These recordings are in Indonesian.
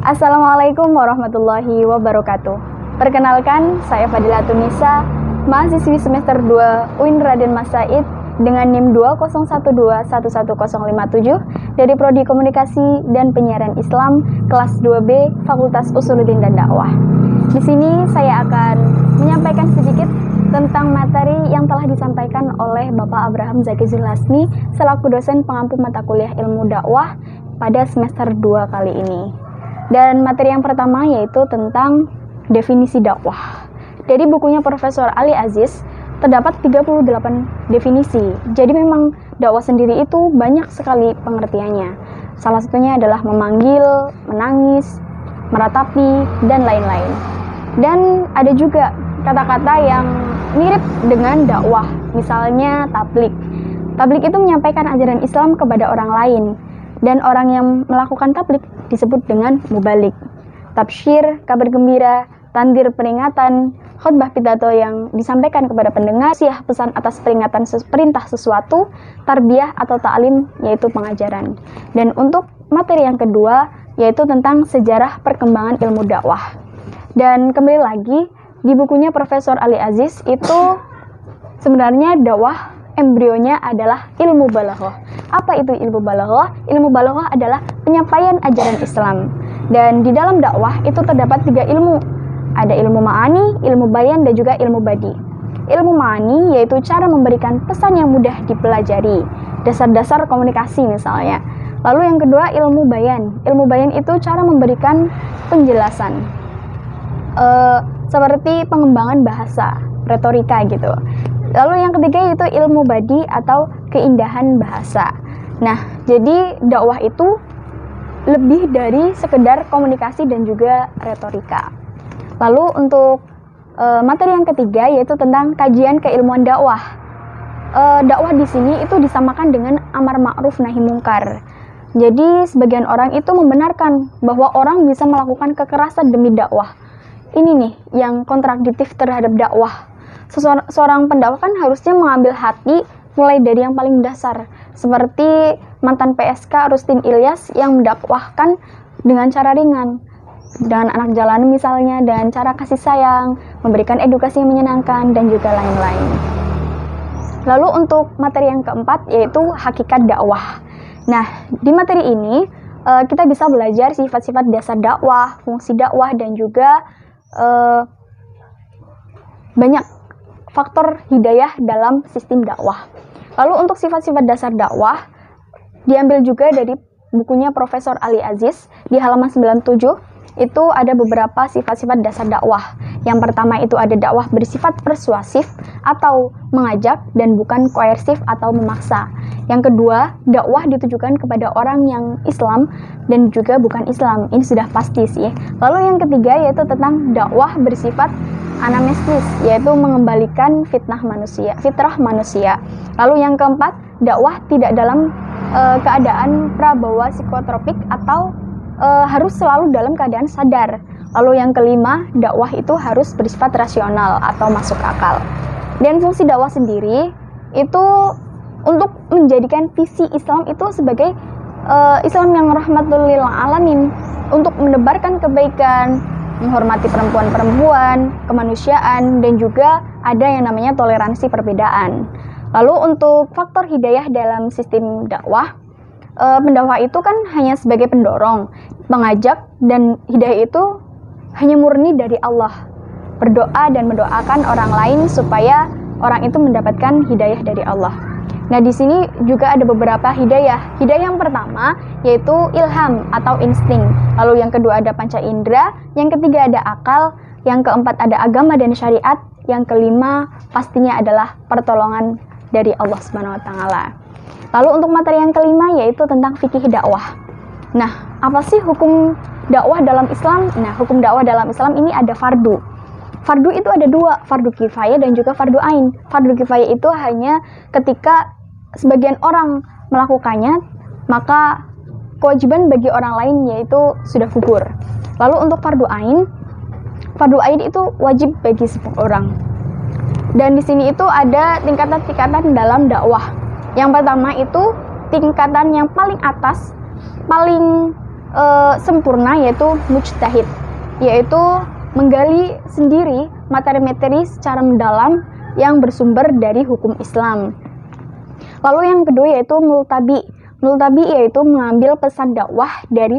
Assalamualaikum warahmatullahi wabarakatuh. Perkenalkan, saya Fadilatun Nisa, mahasiswi semester 2 UIN Raden Mas Said dengan NIM 201211057 dari Prodi Komunikasi dan Penyiaran Islam kelas 2B Fakultas Usuluddin dan Dakwah. Di sini saya akan menyampaikan sedikit tentang materi yang telah disampaikan oleh Bapak Abraham Zaki Zulhasni selaku dosen pengampu mata kuliah ilmu dakwah pada semester 2 kali ini. Dan materi yang pertama yaitu tentang definisi dakwah. Dari bukunya Profesor Ali Aziz terdapat 38 definisi. Jadi memang dakwah sendiri itu banyak sekali pengertiannya. Salah satunya adalah memanggil, menangis, meratapi, dan lain-lain. Dan ada juga kata-kata yang mirip dengan dakwah, misalnya tablik. Tablik itu menyampaikan ajaran Islam kepada orang lain. Dan orang yang melakukan tablik disebut dengan mubalik. Tabsyir, kabar gembira, tandir peringatan, khutbah pidato yang disampaikan kepada pendengar, siah pesan atas peringatan perintah sesuatu, tarbiyah atau ta'lim yaitu pengajaran. Dan untuk materi yang kedua yaitu tentang sejarah perkembangan ilmu dakwah. Dan kembali lagi di bukunya Profesor Ali Aziz itu sebenarnya dakwah embrionya adalah ilmu balaghah. Apa itu ilmu balaghah? Ilmu balaghah adalah penyampaian ajaran Islam. Dan di dalam dakwah itu terdapat 3 ilmu. Ada ilmu ma'ani, ilmu bayan, dan juga ilmu badi. Ilmu ma'ani yaitu cara memberikan pesan yang mudah dipelajari, dasar-dasar komunikasi misalnya. Lalu yang kedua ilmu bayan. Ilmu bayan itu cara memberikan penjelasan, seperti pengembangan bahasa, retorika gitu. Lalu yang ketiga yaitu ilmu badi atau keindahan bahasa. Nah, jadi dakwah itu lebih dari sekedar komunikasi dan juga retorika. Lalu untuk materi yang ketiga yaitu tentang kajian keilmuan dakwah. Dakwah di sini itu disamakan dengan amar ma'ruf nahi mungkar. Jadi sebagian orang itu membenarkan bahwa orang bisa melakukan kekerasan demi dakwah. Ini nih yang kontradiktif terhadap dakwah. Seorang pendakwah kan harusnya mengambil hati mulai dari yang paling dasar, seperti mantan PSK Rustin Ilyas yang mendakwahkan dengan cara ringan, dengan anak jalanan misalnya, dengan cara kasih sayang, memberikan edukasi yang menyenangkan, dan juga lain-lain. Lalu untuk materi yang keempat yaitu hakikat dakwah. Nah, di materi ini kita bisa belajar sifat-sifat dasar dakwah, fungsi dakwah, dan juga banyak faktor hidayah dalam sistem dakwah. Lalu untuk sifat-sifat dasar dakwah diambil juga dari bukunya Profesor Ali Aziz di halaman 97. Itu ada beberapa sifat-sifat dasar dakwah. Yang pertama itu ada dakwah bersifat persuasif atau mengajak dan bukan koersif atau memaksa. Yang kedua, dakwah ditujukan kepada orang yang Islam dan juga bukan Islam. Ini sudah pasti sih. Lalu yang ketiga yaitu tentang dakwah bersifat anamnestis, yaitu mengembalikan fitrah manusia. Lalu yang keempat, dakwah tidak dalam keadaan prabawa psikotropik atau harus selalu dalam keadaan sadar. Lalu yang kelima, dakwah itu harus bersifat rasional atau masuk akal. Dan fungsi dakwah sendiri itu untuk menjadikan visi Islam itu sebagai Islam yang rahmatul lil alamin, untuk menebarkan kebaikan, menghormati perempuan-perempuan, kemanusiaan, dan juga ada yang namanya toleransi perbedaan. Lalu untuk faktor hidayah dalam sistem dakwah, pendakwah itu kan hanya sebagai pendorong, pengajak, dan hidayah itu hanya murni dari Allah. Berdoa dan mendoakan orang lain supaya orang itu mendapatkan hidayah dari Allah. Nah, di sini juga ada beberapa hidayah. Hidayah yang pertama yaitu ilham atau insting. Lalu yang kedua ada panca indera, yang ketiga ada akal, yang keempat ada agama dan syariat, yang kelima pastinya adalah pertolongan dari Allah Subhanahu wa taala. Lalu untuk materi yang kelima yaitu tentang fikih dakwah. Nah, apa sih hukum dakwah dalam Islam? Nah, hukum dakwah dalam Islam ini ada fardu. Fardu itu ada 2, fardu kifayah dan juga fardu ain. Fardu kifayah itu hanya ketika sebagian orang melakukannya, maka kewajiban bagi orang lain yaitu sudah gugur. Lalu untuk fardu ain itu wajib bagi semua orang. Dan di sini itu ada tingkatan-tingkatan dalam dakwah. Yang pertama itu tingkatan yang paling atas, paling sempurna, yaitu mujtahid, yaitu menggali sendiri materi-materi secara mendalam yang bersumber dari hukum Islam. Lalu yang kedua yaitu multabi. Multabi yaitu mengambil pesan dakwah dari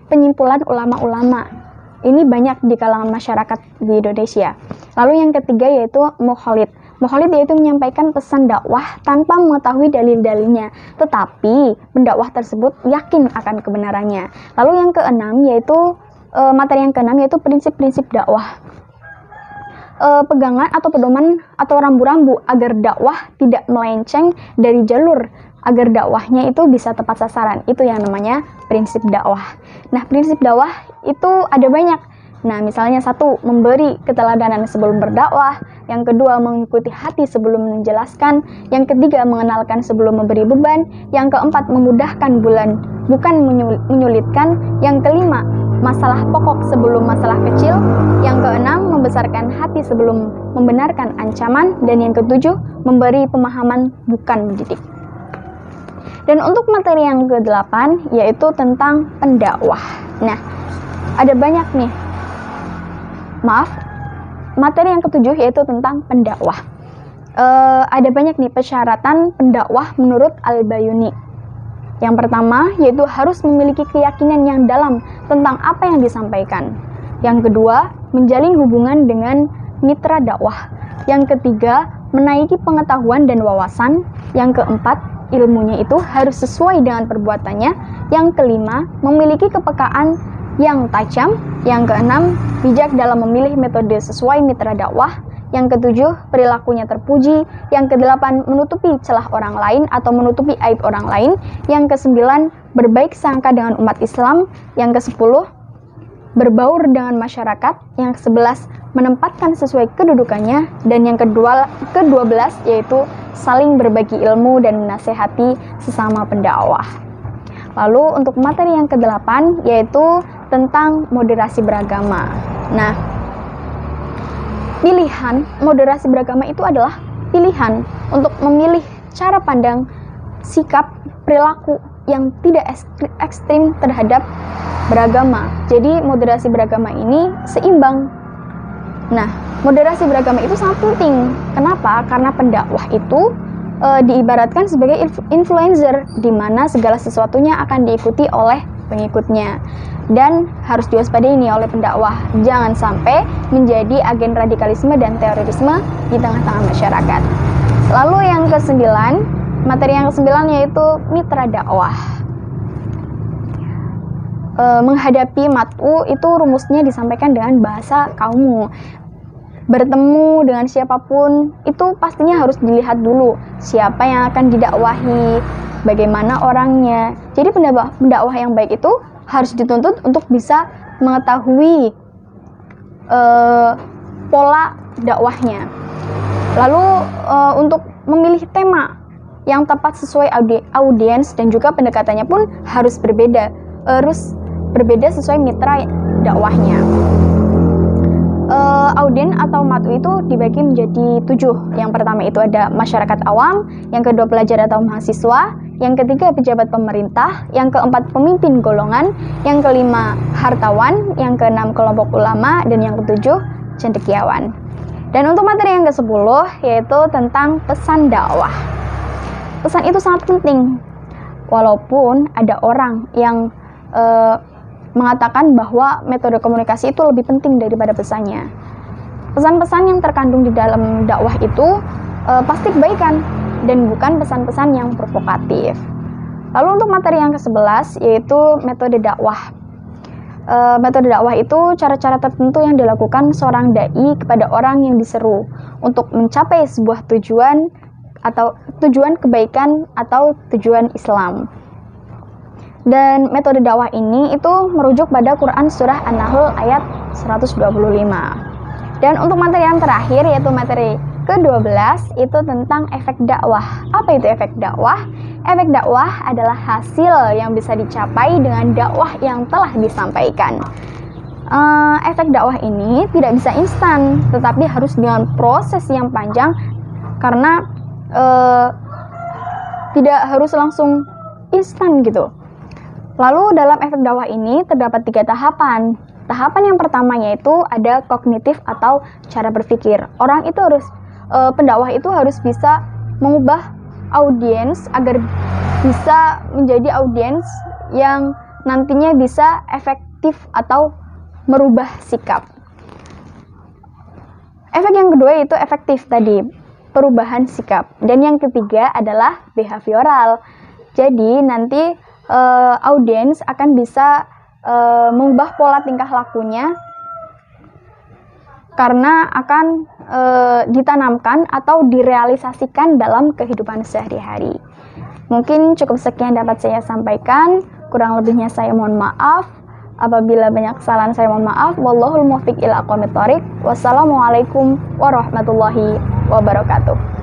penyimpulan ulama-ulama. Ini banyak di kalangan masyarakat di Indonesia. Lalu yang ketiga yaitu mukhalid. Mukhalid yaitu menyampaikan pesan dakwah tanpa mengetahui dalil-dalilnya, tetapi pendakwah tersebut yakin akan kebenarannya. Lalu yang keenam yaitu materi yang keenam yaitu prinsip-prinsip dakwah. Pegangan atau pedoman atau rambu-rambu agar dakwah tidak melenceng dari jalur, agar dakwahnya itu bisa tepat sasaran. Itu yang namanya prinsip dakwah. Nah, prinsip dakwah itu ada banyak. Nah, misalnya satu, memberi keteladanan sebelum berdakwah. Yang kedua, mengikuti hati sebelum menjelaskan. Yang ketiga, mengenalkan sebelum memberi beban. Yang keempat, memudahkan bukan menyulitkan. Yang kelima, masalah pokok sebelum masalah kecil. Yang keenam, membesarkan hati sebelum membenarkan ancaman. Dan yang ketujuh, memberi pemahaman bukan mendidik. Dan untuk materi yang ke-8 yaitu tentang pendakwah. Nah, ada banyak nih. Materi yang ke-7 yaitu tentang pendakwah. Ada banyak nih persyaratan pendakwah menurut Al-Bayuni. Yang pertama yaitu harus memiliki keyakinan yang dalam tentang apa yang disampaikan. Yang kedua, menjalin hubungan dengan mitra dakwah. Yang ketiga, menaiki pengetahuan dan wawasan. Yang keempat, ilmunya itu harus sesuai dengan perbuatannya. Yang kelima, memiliki kepekaan yang tajam. Yang keenam, bijak dalam memilih metode sesuai mitra dakwah. Yang ketujuh, perilakunya terpuji. Yang kedelapan, menutupi celah orang lain atau menutupi aib orang lain. Yang kesembilan, berbaik sangka dengan umat Islam. Yang kesepuluh, berbaur dengan masyarakat. Yang ke-11, menempatkan sesuai kedudukannya. Dan yang ke-12 yaitu saling berbagi ilmu dan menasehati sesama pendakwah. Lalu untuk materi yang ke-8 yaitu tentang moderasi beragama. Nah, pilihan moderasi beragama itu adalah pilihan untuk memilih cara pandang, sikap, perilaku yang tidak ekstrim terhadap beragama. Jadi moderasi beragama ini seimbang. Nah, moderasi beragama itu sangat penting. Kenapa? Karena pendakwah itu diibaratkan sebagai influencer, di mana segala sesuatunya akan diikuti oleh pengikutnya. Dan harus diwaspadai ini oleh pendakwah. Jangan sampai menjadi agen radikalisme dan terorisme di tengah-tengah masyarakat. Lalu yang ke-9, materi yang ke-9 yaitu mitra dakwah. Menghadapi mat'u itu rumusnya disampaikan dengan bahasa kaummu. Bertemu dengan siapapun itu pastinya harus dilihat dulu siapa yang akan didakwahi, bagaimana orangnya. Jadi pendakwah yang baik itu harus dituntut untuk bisa mengetahui pola dakwahnya. Lalu untuk memilih tema yang tepat sesuai audiens dan juga pendekatannya pun harus berbeda sesuai mitra dakwahnya. Audien atau mat'u itu dibagi menjadi 7. Yang pertama itu ada masyarakat awam, yang kedua pelajar atau mahasiswa, yang ketiga pejabat pemerintah, yang keempat pemimpin golongan, yang kelima hartawan, yang keenam kelompok ulama, dan yang ketujuh cendekiawan. Dan untuk materi yang ke-10 yaitu tentang pesan dakwah. Pesan itu sangat penting, walaupun ada orang yang mengatakan bahwa metode komunikasi itu lebih penting daripada pesannya. Pesan-pesan yang terkandung di dalam dakwah itu pasti kebaikan dan bukan pesan-pesan yang provokatif. Lalu untuk materi yang ke-11 yaitu metode dakwah. Metode dakwah itu cara-cara tertentu yang dilakukan seorang dai kepada orang yang diseru untuk mencapai sebuah tujuan atau tujuan kebaikan atau tujuan Islam. Dan metode dakwah ini itu merujuk pada Quran surah An-Nahl ayat 125. Dan untuk materi yang terakhir yaitu materi ke-12 itu tentang efek dakwah. Apa itu efek dakwah? Efek dakwah adalah hasil yang bisa dicapai dengan dakwah yang telah disampaikan. Efek dakwah ini tidak bisa instan, tetapi harus dengan proses yang panjang karena tidak harus langsung instan gitu. Lalu dalam efek dakwah ini terdapat 3 tahapan. Tahapan yang pertama yaitu ada kognitif atau cara berpikir. Orang itu harus, pendakwah itu harus bisa mengubah audiens agar bisa menjadi audiens yang nantinya bisa efektif atau merubah sikap. Efek yang kedua itu efektif tadi, perubahan sikap. Dan yang ketiga adalah behavioral. Jadi nanti audiens akan bisa mengubah pola tingkah lakunya karena akan ditanamkan atau direalisasikan dalam kehidupan sehari-hari. Mungkin cukup sekian dapat saya sampaikan, kurang lebihnya saya mohon maaf. Apabila banyak kesalahan saya mohon maaf. Wallahul muwaffiq ila aqwamit thoriq. Wassalamualaikum warahmatullahi wabarakatuh.